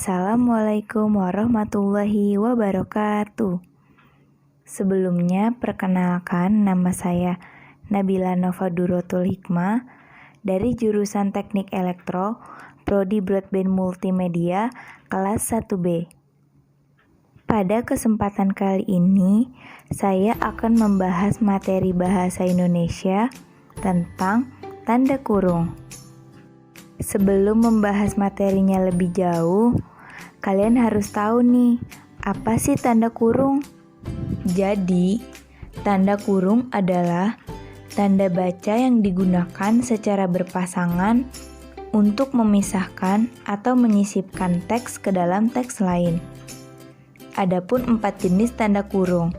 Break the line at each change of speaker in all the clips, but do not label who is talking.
Assalamualaikum warahmatullahi wabarakatuh. Sebelumnya, perkenalkan nama saya Nabila Nova Durotul Hikmah dari jurusan Teknik Elektro, Prodi Broadband Multimedia, kelas 1B. Pada kesempatan kali ini, saya akan membahas materi bahasa Indonesia tentang tanda kurung. Sebelum membahas materinya lebih jauh, kalian harus tahu nih, apa sih tanda kurung? Jadi, tanda kurung adalah tanda baca yang digunakan secara berpasangan untuk memisahkan atau menyisipkan teks ke dalam teks lain. Adapun 4 jenis tanda kurung.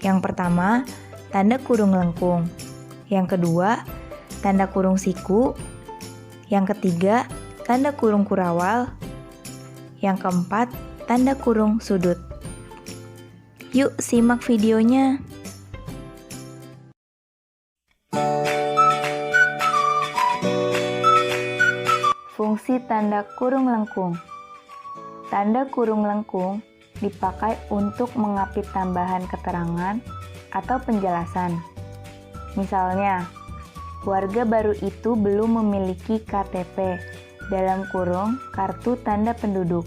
Yang pertama, tanda kurung lengkung. Yang kedua, tanda kurung siku. Yang ketiga, tanda kurung kurawal. Yang keempat, tanda kurung sudut. Yuk simak videonya. Fungsi tanda kurung lengkung. Tanda kurung lengkung dipakai untuk mengapit tambahan keterangan atau penjelasan. Misalnya, warga baru itu belum memiliki KTP dalam kurung kartu tanda penduduk,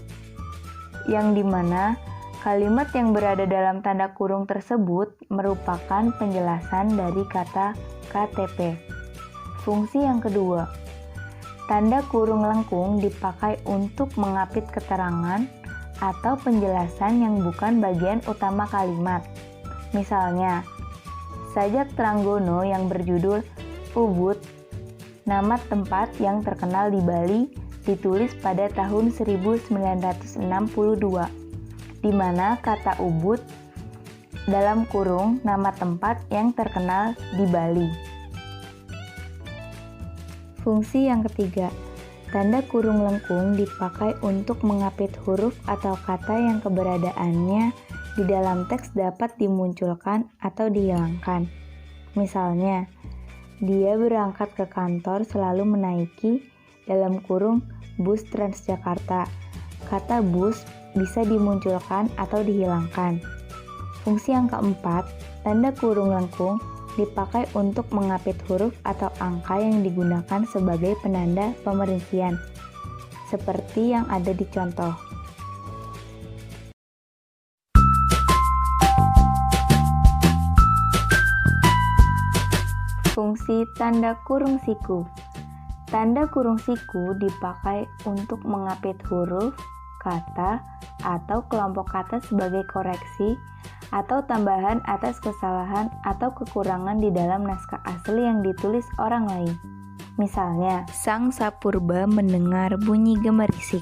yang dimana kalimat yang berada dalam tanda kurung tersebut merupakan penjelasan dari kata KTP. Fungsi yang kedua, tanda kurung lengkung dipakai untuk mengapit keterangan atau penjelasan yang bukan bagian utama kalimat. Misalnya, sajak Tranggono yang berjudul Ubud, nama tempat yang terkenal di Bali, ditulis pada tahun 1962, di mana kata Ubud dalam kurung nama tempat yang terkenal di Bali. Fungsi yang ketiga, tanda kurung lengkung dipakai untuk mengapit huruf atau kata yang keberadaannya di dalam teks dapat dimunculkan atau dihilangkan. Misalnya, dia berangkat ke kantor selalu menaiki dalam kurung bus Transjakarta. Kata bus bisa dimunculkan atau dihilangkan. Fungsi yang keempat, tanda kurung lengkung dipakai untuk mengapit huruf atau angka yang digunakan sebagai penanda pemerincian, seperti yang ada di contoh. Fungsi tanda kurung siku. Tanda kurung siku dipakai untuk mengapit huruf, kata, atau kelompok kata sebagai koreksi atau tambahan atas kesalahan atau kekurangan di dalam naskah asli yang ditulis orang lain. Misalnya, Sang Sapurba mendengar bunyi gemerisik.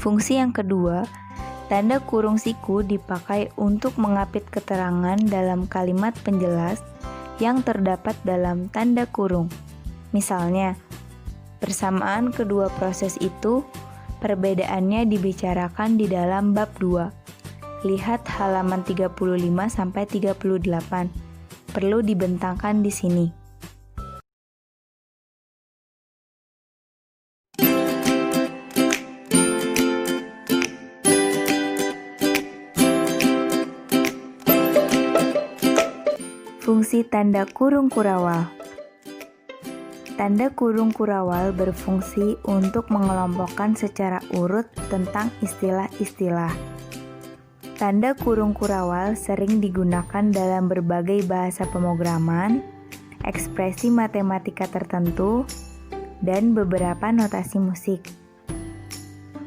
Fungsi yang kedua, tanda kurung siku dipakai untuk mengapit keterangan dalam kalimat penjelas yang terdapat dalam tanda kurung. Misalnya, persamaan kedua proses itu, perbedaannya dibicarakan di dalam bab 2. Lihat halaman 35-38. Perlu dibentangkan di sini. Fungsi tanda kurung kurawal. Tanda kurung kurawal berfungsi untuk mengelompokkan secara urut tentang istilah-istilah. Tanda kurung kurawal sering digunakan dalam berbagai bahasa pemrograman, ekspresi matematika tertentu, dan beberapa notasi musik.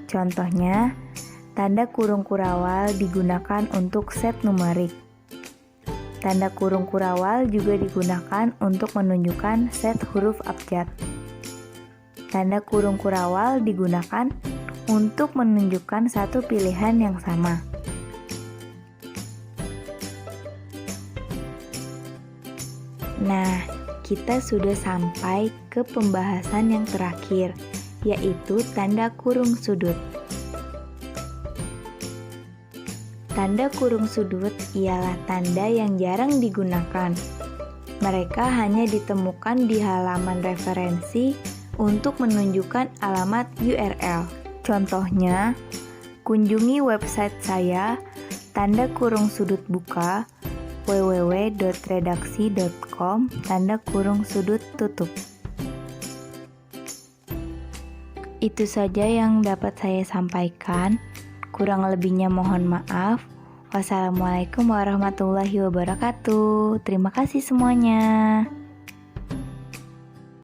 Contohnya, tanda kurung kurawal digunakan untuk set numerik. Tanda kurung kurawal juga digunakan untuk menunjukkan set huruf abjad. Tanda kurung kurawal digunakan untuk menunjukkan satu pilihan yang sama. Nah, kita sudah sampai ke pembahasan yang terakhir, yaitu tanda kurung sudut. Tanda kurung sudut ialah tanda yang jarang digunakan. Mereka hanya ditemukan di halaman referensi untuk menunjukkan alamat URL. contohnya, kunjungi website saya www.redaksi.com. Itu saja yang dapat saya sampaikan. Kurang lebihnya mohon maaf. Wassalamualaikum warahmatullahi wabarakatuh. Terima kasih semuanya.